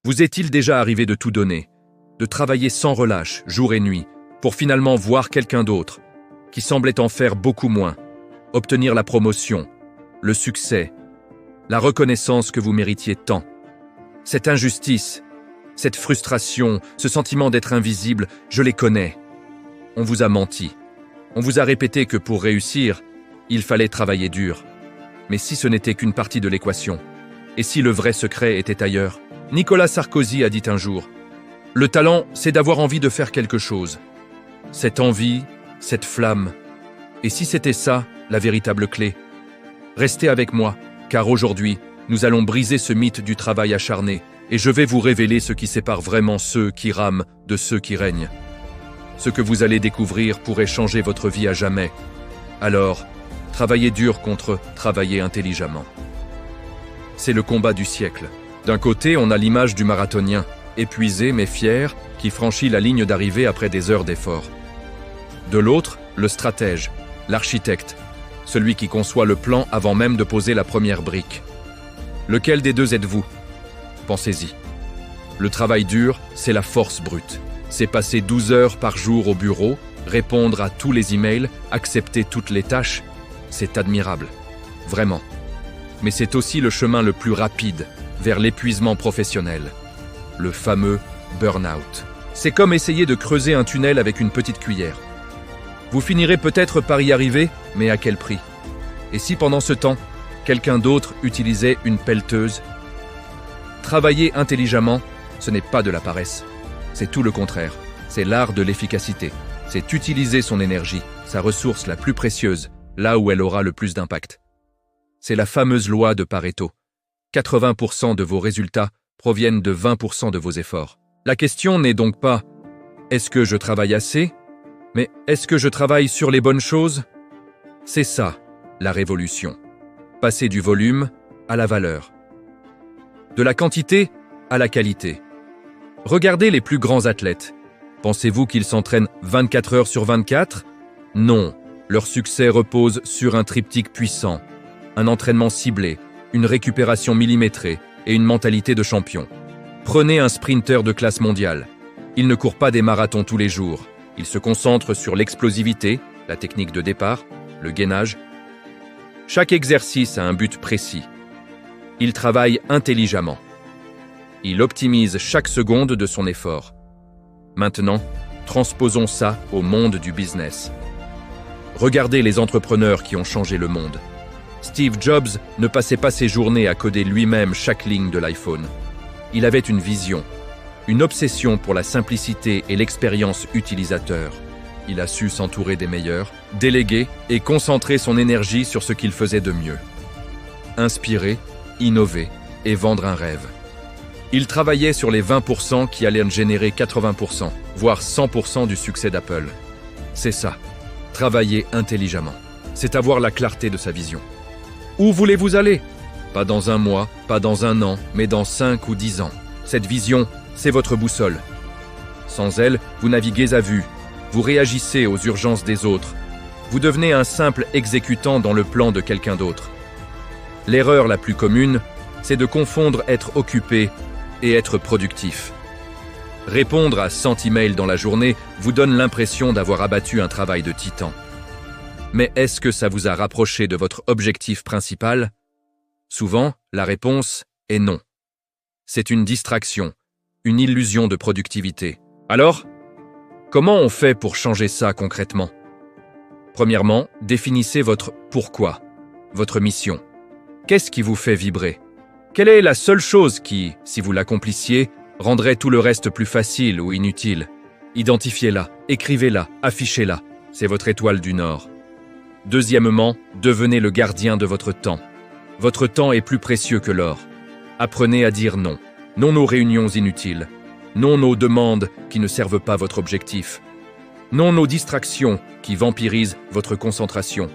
Vous est-il déjà arrivé de tout donner, de travailler sans relâche, jour et nuit, pour finalement voir quelqu'un d'autre, qui semblait en faire beaucoup moins, obtenir la promotion, le succès, la reconnaissance que vous méritiez tant? Cette injustice, cette frustration, ce sentiment d'être invisible, je les connais. On vous a menti. On vous a répété que pour réussir, il fallait travailler dur. Mais si ce n'était qu'une partie de l'équation, et si le vrai secret était ailleurs? Nicolas Sarkozy a dit un jour, « Le talent, c'est d'avoir envie de faire quelque chose. » Cette envie, cette flamme. Et si c'était ça, la véritable clé? Restez avec moi, car aujourd'hui, nous allons briser ce mythe du travail acharné, et je vais vous révéler ce qui sépare vraiment ceux qui rament de ceux qui règnent. Ce que vous allez découvrir pourrait changer votre vie à jamais. Alors, travaillez dur contre travailler intelligemment. C'est le combat du siècle. D'un côté, on a l'image du marathonien, épuisé mais fier, qui franchit la ligne d'arrivée après des heures d'effort. De l'autre, le stratège, l'architecte, celui qui conçoit le plan avant même de poser la première brique. Lequel des deux êtes-vous? Pensez-y. Le travail dur, c'est la force brute. C'est passer 12 heures par jour au bureau, répondre à tous les emails, accepter toutes les tâches. C'est admirable. Vraiment. Mais c'est aussi le chemin le plus rapide vers l'épuisement professionnel. Le fameux burn-out. C'est comme essayer de creuser un tunnel avec une petite cuillère. Vous finirez peut-être par y arriver, mais à quel prix? Et si pendant ce temps, quelqu'un d'autre utilisait une pelleteuse? Travailler intelligemment, ce n'est pas de la paresse. C'est tout le contraire. C'est l'art de l'efficacité. C'est utiliser son énergie, sa ressource la plus précieuse, là où elle aura le plus d'impact. C'est la fameuse loi de Pareto. 80% de vos résultats proviennent de 20% de vos efforts. La question n'est donc pas « est-ce que je travaille assez ?» mais « est-ce que je travaille sur les bonnes choses ?» C'est ça, la révolution. Passer du volume à la valeur. De la quantité à la qualité. Regardez les plus grands athlètes. Pensez-vous qu'ils s'entraînent 24 heures sur 24? Non, leur succès repose sur un triptyque puissant, un entraînement ciblé, une récupération millimétrée et une mentalité de champion. Prenez un sprinter de classe mondiale. Il ne court pas des marathons tous les jours. Il se concentre sur l'explosivité, la technique de départ, le gainage. Chaque exercice a un but précis. Il travaille intelligemment. Il optimise chaque seconde de son effort. Maintenant, transposons ça au monde du business. Regardez les entrepreneurs qui ont changé le monde. Steve Jobs ne passait pas ses journées à coder lui-même chaque ligne de l'iPhone. Il avait une vision, une obsession pour la simplicité et l'expérience utilisateur. Il a su s'entourer des meilleurs, déléguer et concentrer son énergie sur ce qu'il faisait de mieux. Inspirer, innover et vendre un rêve. Il travaillait sur les 20% qui allaient générer 80%, voire 100% du succès d'Apple. C'est ça, travailler intelligemment. C'est avoir la clarté de sa vision. Où voulez-vous aller? Pas dans un mois, pas dans un an, mais dans 5 ou 10 ans. Cette vision, c'est votre boussole. Sans elle, vous naviguez à vue. Vous réagissez aux urgences des autres. Vous devenez un simple exécutant dans le plan de quelqu'un d'autre. L'erreur la plus commune, c'est de confondre être occupé et être productif. Répondre à 100 emails dans la journée vous donne l'impression d'avoir abattu un travail de titan. Mais est-ce que ça vous a rapproché de votre objectif principal? Souvent, la réponse est non. C'est une distraction, une illusion de productivité. Alors, comment on fait pour changer ça concrètement? Premièrement, définissez votre pourquoi, votre mission. Qu'est-ce qui vous fait vibrer? Quelle est la seule chose qui, si vous l'accomplissiez, rendrait tout le reste plus facile ou inutile? Identifiez-la, écrivez-la, affichez-la. C'est votre étoile du Nord. Deuxièmement, devenez le gardien de votre temps. Votre temps est plus précieux que l'or. Apprenez à dire non. Non aux réunions inutiles. Non aux demandes qui ne servent pas votre objectif. Non aux distractions qui vampirisent votre concentration.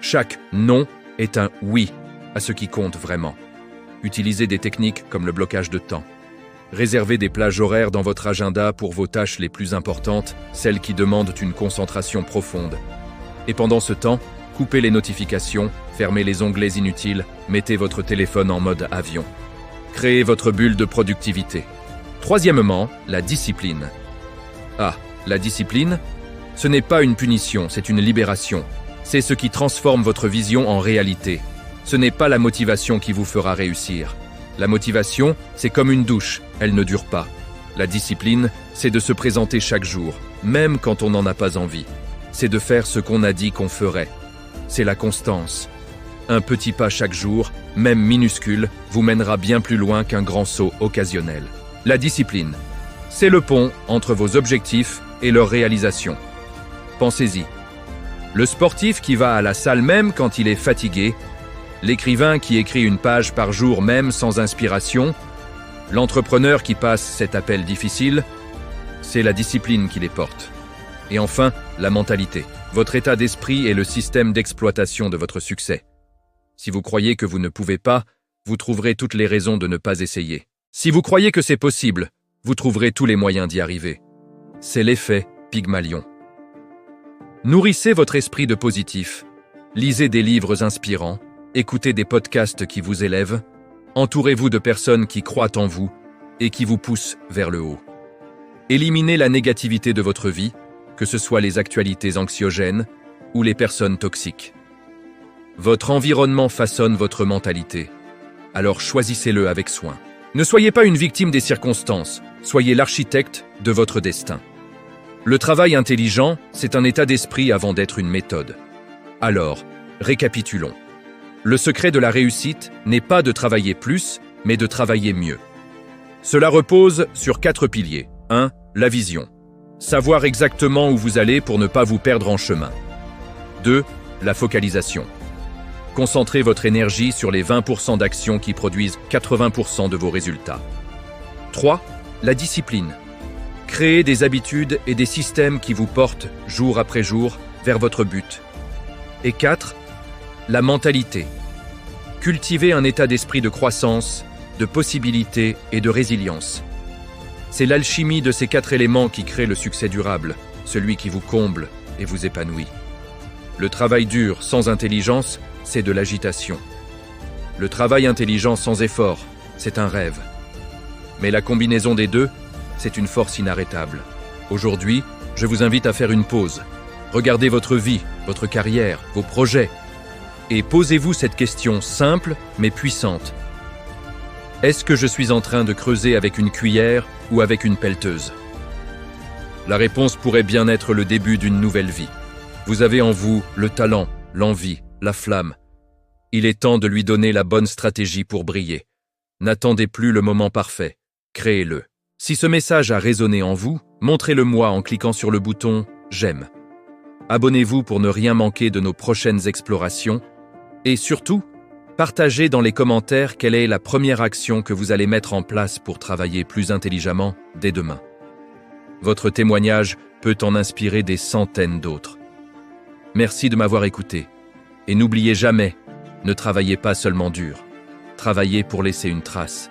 Chaque non est un oui à ce qui compte vraiment. Utilisez des techniques comme le blocage de temps. Réservez des plages horaires dans votre agenda pour vos tâches les plus importantes, celles qui demandent une concentration profonde. Et pendant ce temps, coupez les notifications, fermez les onglets inutiles, mettez votre téléphone en mode avion. Créez votre bulle de productivité. Troisièmement, la discipline. Ah, la discipline? Ce n'est pas une punition, c'est une libération. C'est ce qui transforme votre vision en réalité. Ce n'est pas la motivation qui vous fera réussir. La motivation, c'est comme une douche, elle ne dure pas. La discipline, c'est de se présenter chaque jour, même quand on n'en a pas envie. C'est de faire ce qu'on a dit qu'on ferait. C'est la constance. Un petit pas chaque jour, même minuscule, vous mènera bien plus loin qu'un grand saut occasionnel. La discipline, c'est le pont entre vos objectifs et leur réalisation. Pensez-y. Le sportif qui va à la salle même quand il est fatigué, l'écrivain qui écrit une page par jour même sans inspiration, l'entrepreneur qui passe cet appel difficile, c'est la discipline qui les porte. Et enfin, la mentalité. Votre état d'esprit est le système d'exploitation de votre succès. Si vous croyez que vous ne pouvez pas, vous trouverez toutes les raisons de ne pas essayer. Si vous croyez que c'est possible, vous trouverez tous les moyens d'y arriver. C'est l'effet Pygmalion. Nourrissez votre esprit de positif, lisez des livres inspirants, écoutez des podcasts qui vous élèvent, entourez-vous de personnes qui croient en vous et qui vous poussent vers le haut. Éliminez la négativité de votre vie, que ce soit les actualités anxiogènes ou les personnes toxiques. Votre environnement façonne votre mentalité, alors choisissez-le avec soin. Ne soyez pas une victime des circonstances, soyez l'architecte de votre destin. Le travail intelligent, c'est un état d'esprit avant d'être une méthode. Alors, récapitulons. Le secret de la réussite n'est pas de travailler plus, mais de travailler mieux. Cela repose sur 4 piliers. 1. La vision. Savoir exactement où vous allez pour ne pas vous perdre en chemin. 2. La focalisation. Concentrez votre énergie sur les 20% d'actions qui produisent 80% de vos résultats. 3. La discipline. Créez des habitudes et des systèmes qui vous portent, jour après jour, vers votre but. Et 4. La mentalité. Cultivez un état d'esprit de croissance, de possibilité et de résilience. C'est l'alchimie de ces 4 éléments qui crée le succès durable, celui qui vous comble et vous épanouit. Le travail dur sans intelligence, c'est de l'agitation. Le travail intelligent sans effort, c'est un rêve. Mais la combinaison des deux, c'est une force inarrêtable. Aujourd'hui, je vous invite à faire une pause. Regardez votre vie, votre carrière, vos projets. Et posez-vous cette question simple mais puissante. Est-ce que je suis en train de creuser avec une cuillère ou avec une pelleteuse? La réponse pourrait bien être le début d'une nouvelle vie. Vous avez en vous le talent, l'envie, la flamme. Il est temps de lui donner la bonne stratégie pour briller. N'attendez plus le moment parfait, créez-le. Si ce message a résonné en vous, montrez-le moi en cliquant sur le bouton « J'aime ». Abonnez-vous pour ne rien manquer de nos prochaines explorations et surtout, partagez dans les commentaires quelle est la première action que vous allez mettre en place pour travailler plus intelligemment dès demain. Votre témoignage peut en inspirer des centaines d'autres. Merci de m'avoir écouté. Et n'oubliez jamais, ne travaillez pas seulement dur. Travaillez pour laisser une trace.